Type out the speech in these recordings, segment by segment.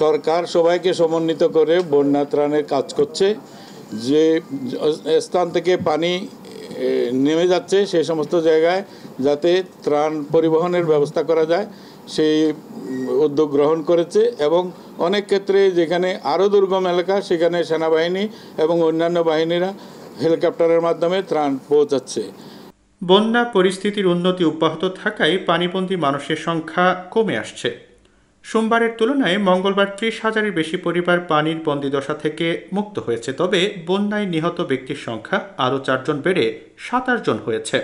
সরকার সবাইকে সমন্বিত করে বন্যা ত্রাণের কাজ করছে। যে স্থান থেকে পানি নেমে যাচ্ছে সেই সমস্ত জায়গায় যাতে ত্রাণ পরিবহনের ব্যবস্থা করা যায় সেই উদ্যোগ গ্রহণ করেছে এবং অনেক ক্ষেত্রে যেখানে আরও দুর্গম এলাকা সেখানে সেনাবাহিনী এবং অন্যান্য বাহিনীরা হেলিকপ্টারের মাধ্যমে ত্রাণ পৌঁছাচ্ছে। বন্যা পরিস্থিতির উন্নতি অব্যাহত থাকায় পানিবন্দী মানুষের সংখ্যা কমে আসছে। সোমবারের তুলনায় মঙ্গলবার ৩০,০০০-এর বেশি পরিবার পানির বন্দিদশা থেকে মুক্ত হয়েছে। তবে বন্যায় নিহত ব্যক্তির সংখ্যা আরও ৪ জন বেড়ে ২৭ জন হয়েছে।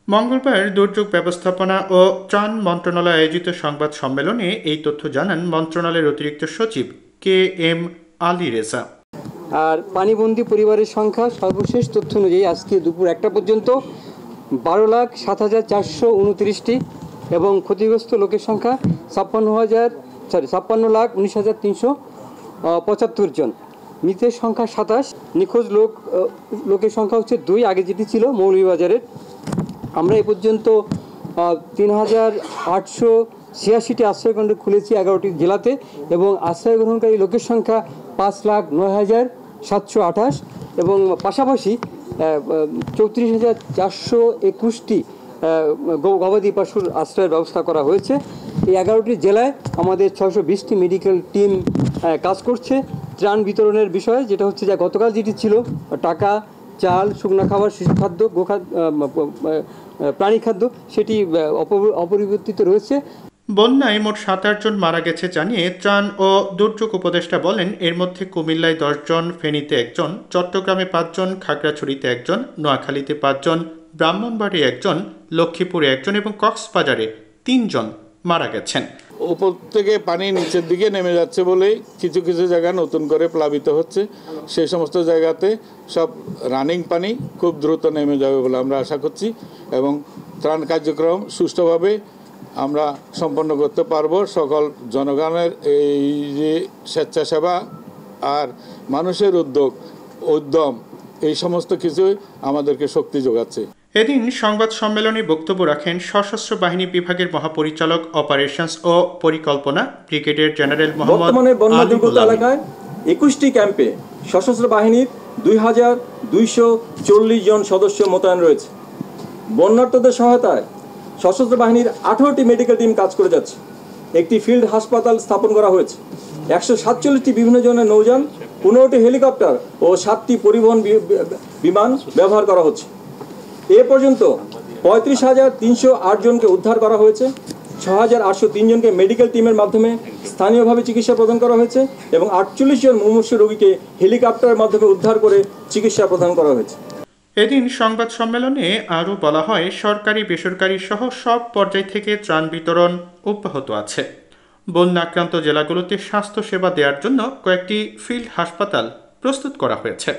মঙ্গলবার দুর্যোগ ব্যবস্থাপনা ও ত্রাণ মন্ত্রণালয় আয়োজিত সংবাদ সম্মেলনে এই তথ্য জানান মন্ত্রণালয়ের অতিরিক্ত সচিব KM আলী রেজা। আর পানিবন্দী পরিবারের সংখ্যা সর্বশেষ তথ্য অনুযায়ী আজকে দুপুর ১টা পর্যন্ত ১২,০৭,৪২৯টি এবং ক্ষতিগ্রস্ত লোকের সংখ্যা ৫৬,১৯,৩৭৫ জন। মৃতের সংখ্যা ২৭, নিখোঁজ লোকের সংখ্যা হচ্ছে ২, আগে যেটি ছিল মৌলভীবাজারের। আমরা এ পর্যন্ত ৩,৮৮৬টি আশ্রয়কেন্দ্র খুলেছি ১১টি জেলাতে এবং আশ্রয় গ্রহণকারী লোকের সংখ্যা ৫,০৯,৭২৮ এবং পাশাপাশি ৩৪,৪২১টি গবাদি পশুর আশ্রয়ের ব্যবস্থা করা হয়েছে। এই 11টি জেলায় আমাদের ৬২০টি মেডিকেল টিম কাজ করছে ত্রাণ বিতরণের বিষয়ে, যেটা হচ্ছে যা গতকাল যেটি ছিল টাকা, চাল, শুকনো খাবার, শিশু খাদ্য, প্রাণী খাদ্য, সেটি অপরিবর্তিত রয়েছে। বন্যায় মোট ২৭ জন মারা গেছে জানিয়ে ত্রাণ ও দুর্যোগ উপদেষ্টা বলেন, এর মধ্যে কুমিল্লায় ১০ জন, ফেনীতে ১ জন, চট্টগ্রামে ৫ জন, খাগড়াছড়িতে ১ জন, নোয়াখালীতে ৫ জন, ব্রাহ্মণবাড়ি 1 জন, লক্ষ্মীপুরে 1 জন এবং কক্সবাজারে 3 জন মারা গেছেন। উপর থেকে পানি নিচের দিকে নেমে যাচ্ছে বলেই কিছু কিছু জায়গা নতুন করে প্লাবিত হচ্ছে। সেই সমস্ত জায়গাতে সব রানিং পানি খুব দ্রুত নেমে যাবে বলে আমরা আশা করছি এবং ত্রাণ কার্যক্রম সুষ্ঠুভাবে আমরা সম্পন্ন করতে পারবো। সকল জনগণের এই যে স্বেচ্ছাসেবা আর মানুষের উদ্যম এই সমস্ত কিছুই আমাদেরকে শক্তি যোগাচ্ছে। এদিন সংবাদ সম্মেলনে বক্তব্য রাখেন সশস্ত্র বাহিনী বিভাগের মহাপরিচালক অপারেশনস ও পরিকল্পনা ব্রিগেডিয়ার জেনারেল মোহাম্মদ বর্তমানে বন্যা দুর্গত এলাকায় 21টি ক্যাম্পে সশস্ত্র বাহিনীর ২,২৪০ জন সদস্য মোতায়েন রয়েছে। বন্যার্তদের সহায়তায় সশস্ত্র বাহিনীর 18টি মেডিকেল টিম কাজ করে যাচ্ছে। একটি ফিল্ড হাসপাতাল স্থাপন করা হয়েছে। 147টি বিভিন্ন ধরনের নৌযান, 15টি হেলিকপ্টার ও 7টি পরিবহন বিমান ব্যবহার করা হচ্ছে। এ পর্যন্ত ৩৫,৩০৮ জনকে উদ্ধার করা হয়েছে। ৬,৮০৩ জনকে মেডিকেল টিমের মাধ্যমে স্থানীয়ভাবে চিকিৎসা প্রদান করা হয়েছে এবং ৪৮ জন মুমূর্ষু রোগীকে হেলিকপ্টারের মাধ্যমে উদ্ধার করে চিকিৎসা প্রদান করা হয়েছে। এদিন সংবাদ সম্মেলনে আরও বলা হয়, সরকারি বেসরকারি সহ সব পর্যায় থেকে ত্রাণ বিতরণ অব্যাহত আছে। বন্যাক্রান্ত জেলাগুলোতে স্বাস্থ্যসেবা দেওয়ার জন্য কয়েকটি ফিল্ড হাসপাতাল প্রস্তুত করা হয়েছে।